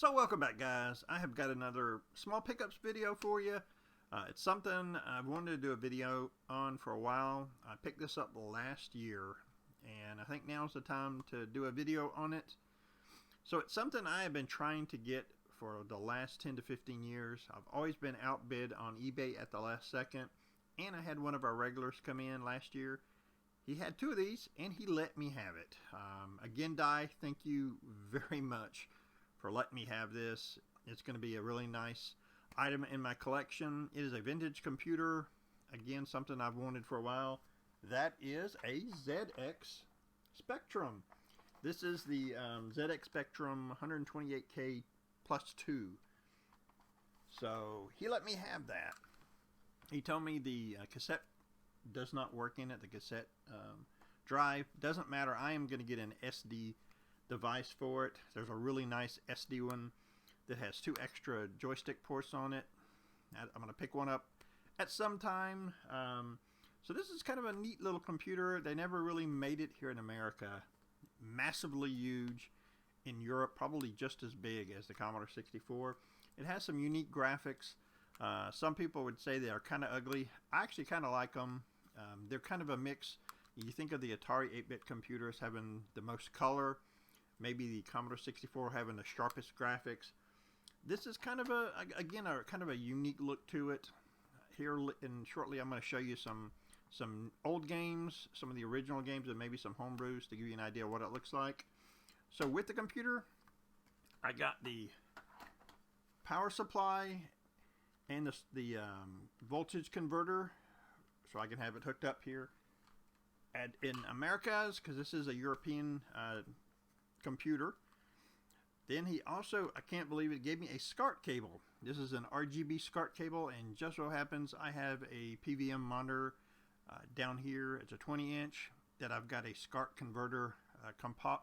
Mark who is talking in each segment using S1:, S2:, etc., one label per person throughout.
S1: So welcome back, guys. I have got another small pickups video for you. It's something I've wanted to do a video on for a while. I picked this up last year and I think now's the time to do a video on it. So it's something I have been trying to get for the last 10 to 15 years. I've always been outbid on eBay at the last second, and I had one of our regulars come in last year. He had two of these and he let me have it. Again, Di, thank you very much for letting me have this. It's going to be a really nice item in my collection. It is a vintage computer. Again, something I've wanted for a while. That is a ZX Spectrum. This is the ZX Spectrum 128K plus 2. So he let me have that. He told me the cassette does not work in it. The cassette drive doesn't matter. I am going to get an SD device for it. There's a really nice SD one that has 2 extra joystick ports on it. I'm going to pick one up at some time. So this is kind of a neat little computer. They never really made it here in America. Massively huge in Europe, probably just as big as the Commodore 64. It has some unique graphics. Some people would say they are kind of ugly. I actually kind of like them. They're kind of a mix. You think of the Atari 8-bit computers having the most color, maybe the Commodore 64 having the sharpest graphics. This is kind of a kind of a unique look to it. Here and shortly I'm going to show you some old games, some of the original games, and maybe some homebrews to give you an idea of what it looks like. So with the computer, I got the power supply and the voltage converter, so I can have it hooked up here. And in Americas, because this is a European computer. Then he also, I can't believe it, gave me a SCART cable. This is an RGB SCART cable, and just so happens I have a PVM monitor down here. It's a 20-inch that I've got a SCART converter,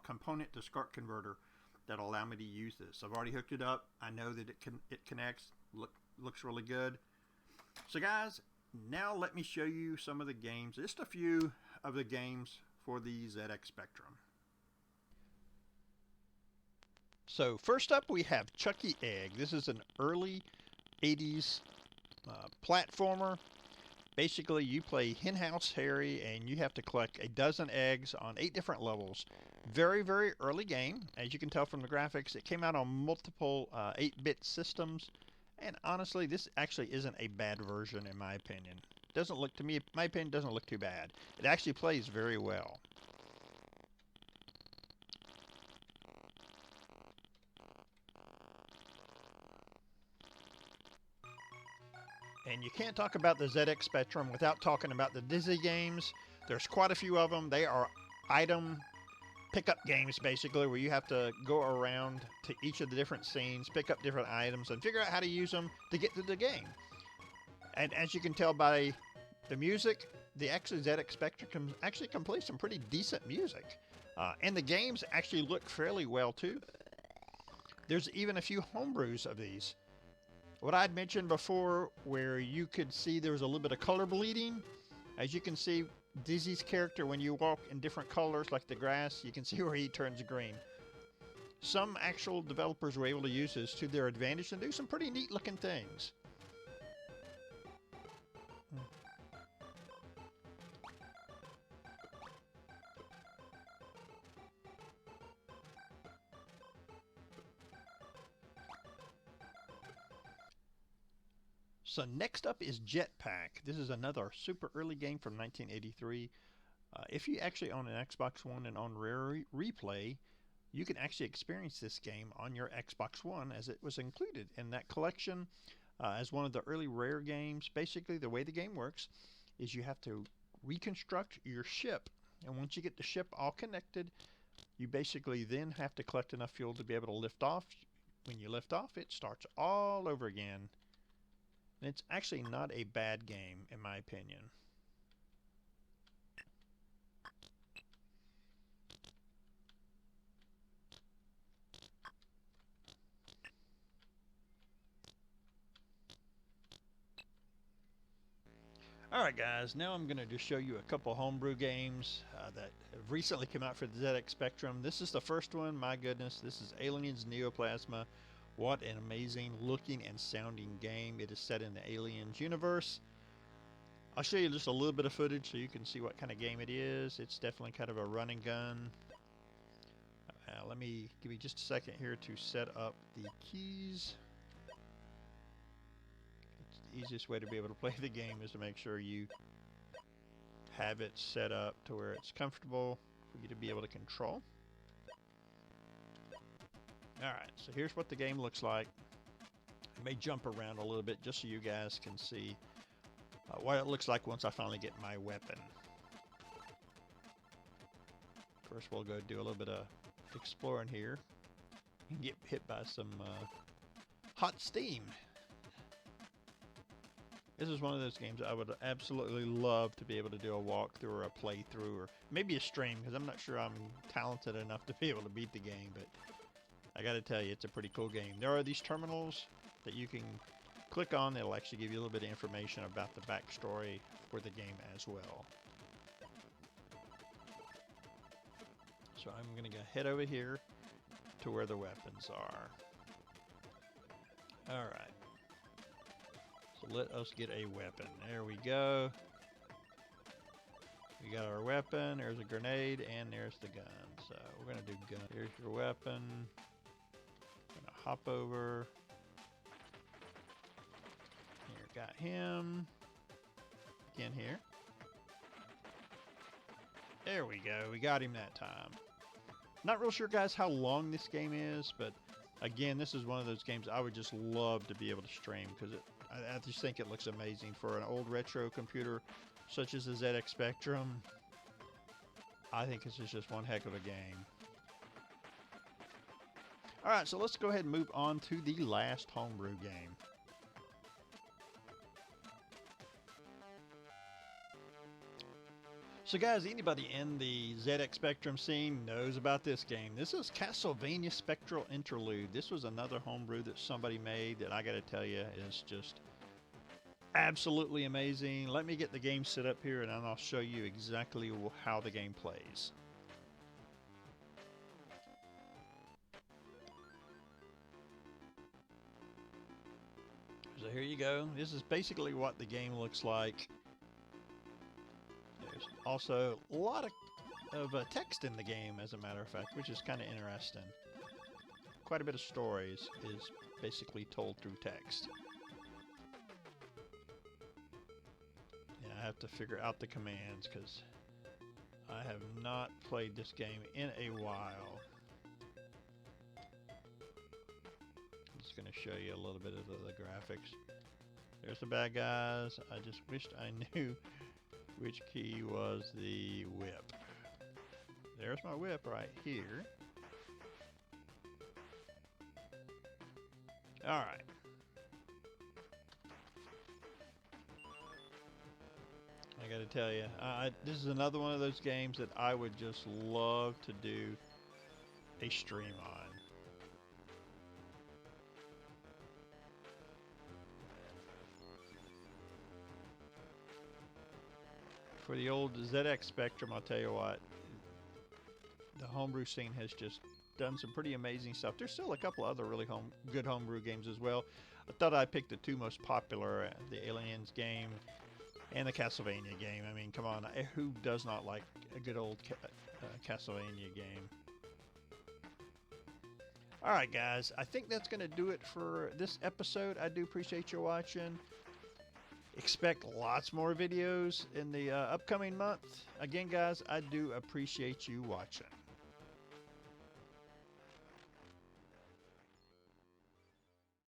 S1: component to SCART converter that'll allow me to use this. I've already hooked it up. I know that it connects. Looks really good. So guys, now let me show you some of the games, just a few of the games for the ZX Spectrum. So first up we have Chucky Egg. This is an early 80s platformer. Basically you play Henhouse Harry and you have to collect a dozen eggs on 8 different levels. Very, very early game. As you can tell from the graphics, it came out on multiple 8-bit systems. And honestly, this actually isn't a bad version in my opinion. Doesn't look, to me, in my opinion, doesn't look too bad. It actually plays very well. And you can't talk about the ZX Spectrum without talking about the Dizzy games. There's quite a few of them. They are item pickup games, basically, where you have to go around to each of the different scenes, pick up different items, and figure out how to use them to get through the game. And as you can tell by the music, the actually ZX Spectrum actually can play some pretty decent music. And the games actually look fairly well, too. There's even a few homebrews of these. What I'd mentioned before, where you could see there was a little bit of color bleeding. As you can see, Dizzy's character, when you walk in different colors, like the grass, you can see where he turns green. Some actual developers were able to use this to their advantage and do some pretty neat looking things. So next up is Jetpack. This is another super early game from 1983. If you actually own an Xbox One and on Rare Replay, you can actually experience this game on your Xbox One, as it was included in that collection as one of the early Rare games. Basically, the way the game works is you have to reconstruct your ship, and once you get the ship all connected, you basically then have to collect enough fuel to be able to lift off. When you lift off, it starts all over again. And it's actually not a bad game, in my opinion. Alright guys, now I'm going to just show you a couple homebrew games that have recently come out for the ZX Spectrum. This is the first one, my goodness, this is Aliens Neoplasma What an amazing looking and sounding game. It is set in the Aliens universe. I'll show you just a little bit of footage so you can see what kind of game it is. It's definitely kind of a run and gun. Let me give me just a second here to set up the keys. It's the easiest way to be able to play the game is to make sure you have it set up to where it's comfortable for you to be able to control. Alright, so here's what the game looks like. I may jump around a little bit just so you guys can see what it looks like once I finally get my weapon. First we'll go do a little bit of exploring here and get hit by some hot steam. This is one of those games I would absolutely love to be able to do a walkthrough or a playthrough or maybe a stream, because I'm not sure I'm talented enough to be able to beat the game, but I gotta tell you, it's a pretty cool game. There are these terminals that you can click on that'll actually give you a little bit of information about the backstory for the game as well. So I'm gonna go head over here to where the weapons are. Alright. So let us get a weapon. There we go. We got our weapon, there's a grenade, and there's the gun. So we're gonna do gun. Here's your weapon. Gonna hop over. Here, got him. Again here. There we go, we got him that time. Not real sure, guys, how long this game is, but again, this is one of those games I would just love to be able to stream, because I just think it looks amazing for an old retro computer such as the ZX Spectrum. I think this is just one heck of a game. Alright, so let's go ahead and move on to the last homebrew game. So guys, anybody in the ZX Spectrum scene knows about this game. This is Castlevania Spectral Interlude. This was another homebrew that somebody made that I gotta tell you is just absolutely amazing. Let me get the game set up here and then I'll show you exactly how the game plays. So here you go. This is basically what the game looks like. There's also a lot of text in the game, as a matter of fact, which is kind of interesting. Quite a bit of stories is basically told through text. Yeah, I have to figure out the commands because I have not played this game in a while. I'm just going to show you a little bit of the graphics. There's the bad guys. I just wished I knew which key was the whip. There's my whip right here. Alright. I gotta tell you, this is another one of those games that I would just love to do a stream on. For the old ZX Spectrum, I'll tell you what, the homebrew scene has just done some pretty amazing stuff. There's still a couple other really good homebrew games as well. I thought I picked the two most popular, the Aliens game and the Castlevania game. I mean, come on, who does not like a good old Castlevania game? Alright guys, I think that's going to do it for this episode. I do appreciate you watching. Expect lots more videos in the upcoming month. Again, guys, I do appreciate you watching.